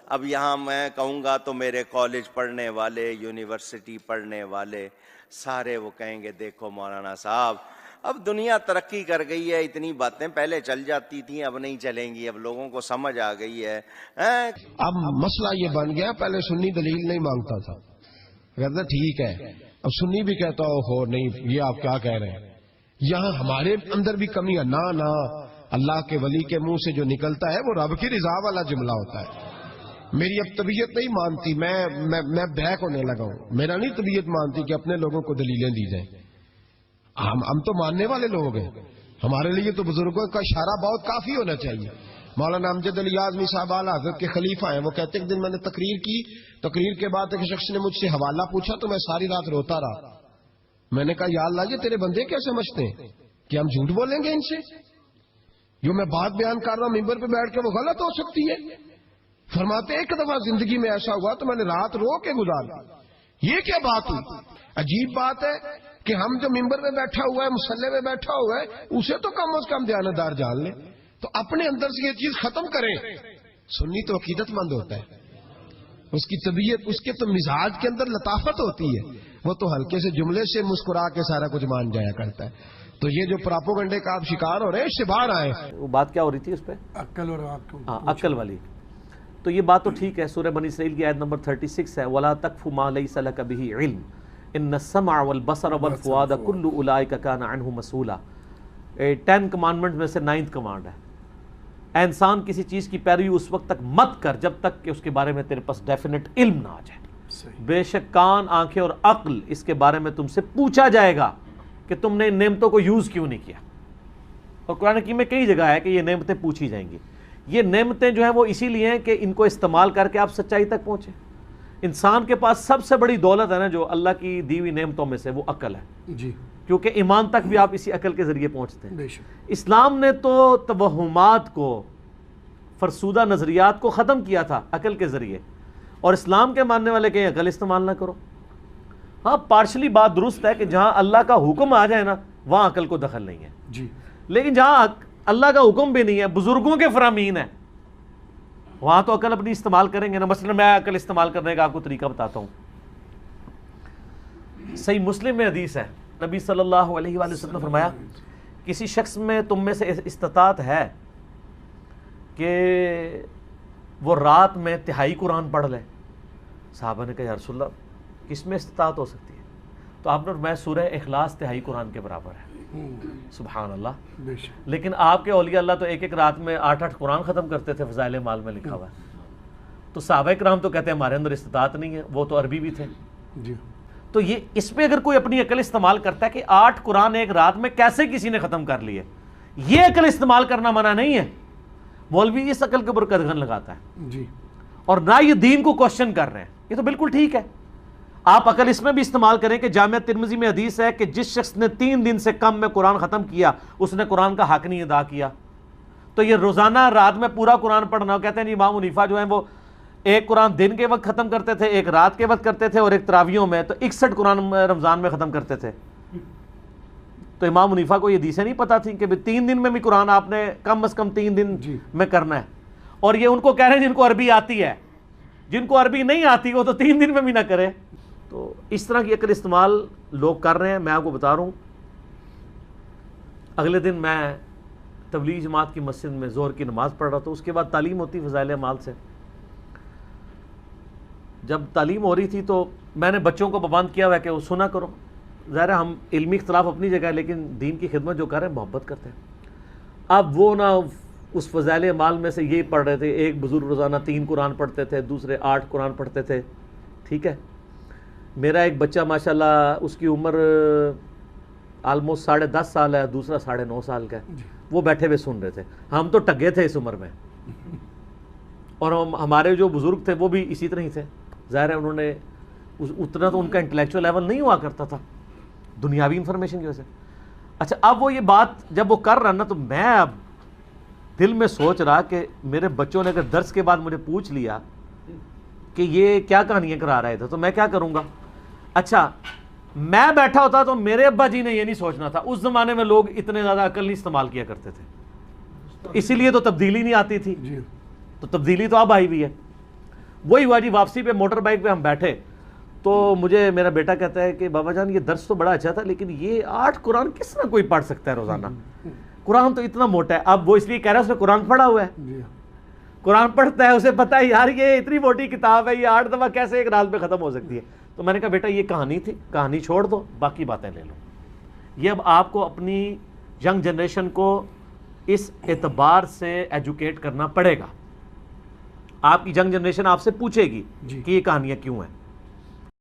اب یہاں میں کہوں گا تو میرے کالج پڑھنے والے، یونیورسٹی پڑھنے والے سارے وہ کہیں گے دیکھو مولانا صاحب اب دنیا ترقی کر گئی ہے، اتنی باتیں پہلے چل جاتی تھیں اب نہیں چلیں گی، اب لوگوں کو سمجھ آ گئی ہے۔ اب مسئلہ یہ بن گیا، پہلے سنی دلیل نہیں مانگتا تھا، کہتا ٹھیک ہے، اب سنی بھی کہتا ہو نہیں یہ آپ کیا کہہ رہے ہیں۔ یہاں ہمارے اندر بھی کمی ہے، نہ اللہ کے ولی کے منہ سے جو نکلتا ہے وہ رب کی رضا والا جملہ ہوتا ہے۔ میری اب طبیعت نہیں مانتی، میں بیک ہونے لگا ہوں، میرا نہیں طبیعت مانتی کہ اپنے لوگوں کو دلیلیں دی جائیں۔ ہم تو ماننے والے لوگ ہیں، ہمارے لیے تو بزرگوں کا اشارہ بہت کافی ہونا چاہیے۔ مولانا امجد علی اعظمی صاحب اعلیٰ حضرت کے خلیفہ ہیں، وہ کہتے ہیں کہ دن میں نے تقریر کی، تقریر کے بعد ایک شخص نے مجھ سے حوالہ پوچھا تو میں ساری رات روتا رہا۔ میں نے کہا یا اللہ یہ تیرے بندے کیا سمجھتے ہیں کہ ہم جھوٹ بولیں گے ان سے؟ جو میں بات بیان کر رہا ہوں ممبر پہ بیٹھ کے وہ غلط ہو سکتی ہے؟ فرماتے ایک دفعہ زندگی میں ایسا ہوا تو میں نے رات رو کے گزاری۔ یہ کیا بات ہوئی؟ عجیب بات ہے کہ ہم جو ممبر میں بیٹھا ہوا ہے، مصلی میں بیٹھا ہوا ہے، اسے تو کم از کم دیانتدار جان لیں، تو اپنے اندر سے یہ چیز ختم کریں۔ سنی تو عقیدت مند ہوتا ہے، اس کی طبیعت، اس کے تو مزاج کے اندر لطافت ہوتی ہے، وہ تو ہلکے سے جملے سے مسکرا کے سارا کچھ مان جایا کرتا ہے۔ تو یہ جو پراپوگنڈے کا آپ شکار ہو رہے ہیں اس سے باہر آئے۔ وہ بات کیا ہو رہی تھی اس پہ؟ عقل اور عقل والی۔ تو یہ بات تو ٹھیک ہے، سورہ بنی اسرائیل کی آیت نمبر 36 ہے، وَلَا تَقْفُ مَا لَيْسَ لَكَ بِهِ عِلْمٌ إِنَّ السَّمْعَ وَالْبَصَرَ وَالْفُؤَادَ كُلُّ أُولَٰئِكَ كَانَ عَنْهُ مَسْئُولًا۔ 10 کمانڈمنٹ میں سے 9th کمانڈ ہے، اے انسان کسی چیز کی پیروی اس وقت تک مت کر جب تک کہ اس کے بارے میں تیرے پاس ڈیفینٹ علم نہ آ جائے۔ بے شک کان، آنکھیں اور عقل اس کے بارے میں تم سے پوچھا جائے گا کہ تم نے ان نعمتوں کو یوز کیوں نہیں کیا۔ اور قرآن حکیم میں کئی جگہ ہے کہ یہ نعمتیں پوچھی جائیں گی۔ یہ نعمتیں جو ہیں وہ اسی لیے ہیں کہ ان کو استعمال کر کے آپ سچائی تک پہنچیں۔ انسان کے پاس سب سے بڑی دولت ہے نا جو اللہ کی دی ہوئی نعمتوں میں سے، وہ عقل ہے، جی، کیونکہ ایمان تک بھی آپ اسی عقل کے ذریعے پہنچتے ہیں۔ بے شک۔ اسلام نے تو توہمات کو، فرسودہ نظریات کو ختم کیا تھا عقل کے ذریعے، اور اسلام کے ماننے والے کہیں عقل استعمال نہ کرو۔ ہاں پارشلی بات درست ہے کہ جہاں اللہ کا حکم آ جائے نا وہاں عقل کو دخل نہیں ہے، جی، لیکن جہاں اللہ کا حکم بھی نہیں ہے، بزرگوں کے فرامین ہے، وہاں تو عقل اپنی استعمال کریں گے نا۔ مثلا میں عقل استعمال کرنے کا آپ کو طریقہ بتاتا ہوں۔ صحیح مسلم میں حدیث ہے، نبی صلی اللہ علیہ وآلہ وسلم نے فرمایا کسی شخص میں تم میں سے استطاعت ہے کہ وہ رات میں تہائی قرآن پڑھ لے۔ صحابہ نے کہا یا رسول اللہ کس میں استطاعت ہو سکتی ہے؟ تو آپ نے فرمایا سورہ اخلاص تہائی قرآن کے برابر ہے۔ سبحان اللہ۔ بے شک۔ لیکن آپ کے اولیاء اللہ تو ایک ایک رات میں 8 قرآن ختم کرتے تھے، فضائل مال میں لکھا ہوا ہے۔ تو صحابہ کرام تو کہتے ہیں ہمارے اندر استطاعت نہیں ہے، وہ تو عربی بھی تھے۔ جی، تو یہ اس پہ اگر کوئی اپنی عقل استعمال کرتا ہے کہ 8 قرآن ایک رات میں کیسے کسی نے ختم کر لیے، یہ عقل استعمال کرنا منع نہیں ہے۔ مولوی اس عقل کے اوپر قدغن لگاتا ہے جی، اور نہ یہ دین کو کوشچن کر رہے ہیں، یہ تو بالکل ٹھیک ہے۔ آپ عقل اس میں بھی استعمال کریں کہ جامعہ ترمذی میں حدیث ہے کہ جس شخص نے 3 دن سے کم میں قرآن ختم کیا اس نے قرآن کا حق نہیں ادا کیا۔ تو یہ روزانہ رات میں پورا قرآن پڑھنا، کہتے ہیں امام حنیفہ جو ہیں وہ ایک قرآن دن کے وقت ختم کرتے تھے، ایک رات کے وقت کرتے تھے، اور ایک تراویحوں میں تو 61 قرآن رمضان میں ختم کرتے تھے۔ تو امام حنیفہ کو یہ حدیثیں نہیں پتہ تھیں کہ 3 دن میں بھی قرآن آپ نے کم از کم 3 دن میں کرنا ہے، اور یہ ان کو کہہ رہے ہیں جن کو عربی آتی ہے، جن کو عربی نہیں آتی وہ تو 3 دن میں بھی نہ کرے۔ تو اس طرح کی عقل استعمال لوگ کر رہے ہیں۔ میں آپ کو بتا رہا ہوں، اگلے دن میں تبلیغ جماعت کی مسجد میں ظہر کی نماز پڑھ رہا تھا، اس کے بعد تعلیم ہوتی فضائل اعمال سے۔ جب تعلیم ہو رہی تھی تو میں نے بچوں کو پابند کیا ہوا ہے کہ وہ سنا کرو۔ ظاہر ہے ہم علمی اختلاف اپنی جگہ ہے، لیکن دین کی خدمت جو کر رہے ہیں محبت کرتے ہیں۔ اب وہ نہ اس فضائل اعمال میں سے یہ پڑھ رہے تھے، ایک بزرگ روزانہ 3 قرآن پڑھتے تھے، دوسرے 8 قرآن پڑھتے تھے، ٹھیک ہے۔ میرا ایک بچہ ماشاءاللہ اس کی عمر آلموسٹ 10.5 سال ہے، دوسرا 9.5 سال کا ہے، وہ بیٹھے ہوئے سن رہے تھے۔ ہم تو ٹگے تھے اس عمر میں، اور ہمارے جو بزرگ تھے وہ بھی اسی طرح ہی تھے۔ ظاہر ہے انہوں نے اتنا تو ان کا انٹلیکچوئل لیول نہیں ہوا کرتا تھا دنیاوی انفارمیشن کی وجہ سے۔ اچھا اب وہ یہ بات جب وہ کر رہا نا تو میں اب دل میں سوچ رہا کہ میرے بچوں نے اگر درس کے بعد مجھے پوچھ لیا کہ یہ کیا کہانیاں کرا رہے تھے تو میں کیا کروں گا۔ اچھا میں بیٹھا ہوتا تو میرے ابا جی نے یہ نہیں سوچنا تھا، اس زمانے میں لوگ اتنے زیادہ عقل نہیں استعمال کیا کرتے تھے، اسی لیے تو تبدیلی نہیں آتی تھی۔ تو تبدیلی تو اب آئی ہوئی ہے۔ وہی ہوا جی، واپسی پہ موٹر بائک پہ ہم بیٹھے تو مجھے میرا بیٹا کہتا ہے کہ بابا جان یہ درس تو بڑا اچھا تھا لیکن یہ 8 قرآن کس طرح کوئی پڑھ سکتا ہے روزانہ؟ قرآن تو اتنا موٹا ہے. اب وہ اس لیے کہہ رہا ہے اس نے قرآن پڑھا ہوا ہے، قرآن پڑھتا ہے، اسے پتہ ہے یار یہ اتنی موٹی کتاب ہے، یہ 8 دفعہ کیسے ایک رات میں ختم ہو سکتی ہے. تو میں نے کہا بیٹا یہ کہانی تھی، کہانی چھوڑ دو، باقی باتیں لے لو. یہ اب آپ کو اپنی ینگ جنریشن کو اس اعتبار سے ایجوکیٹ کرنا پڑے گا. آپ کی ینگ جنریشن آپ سے پوچھے گی کہ یہ کہانیاں کیوں ہیں.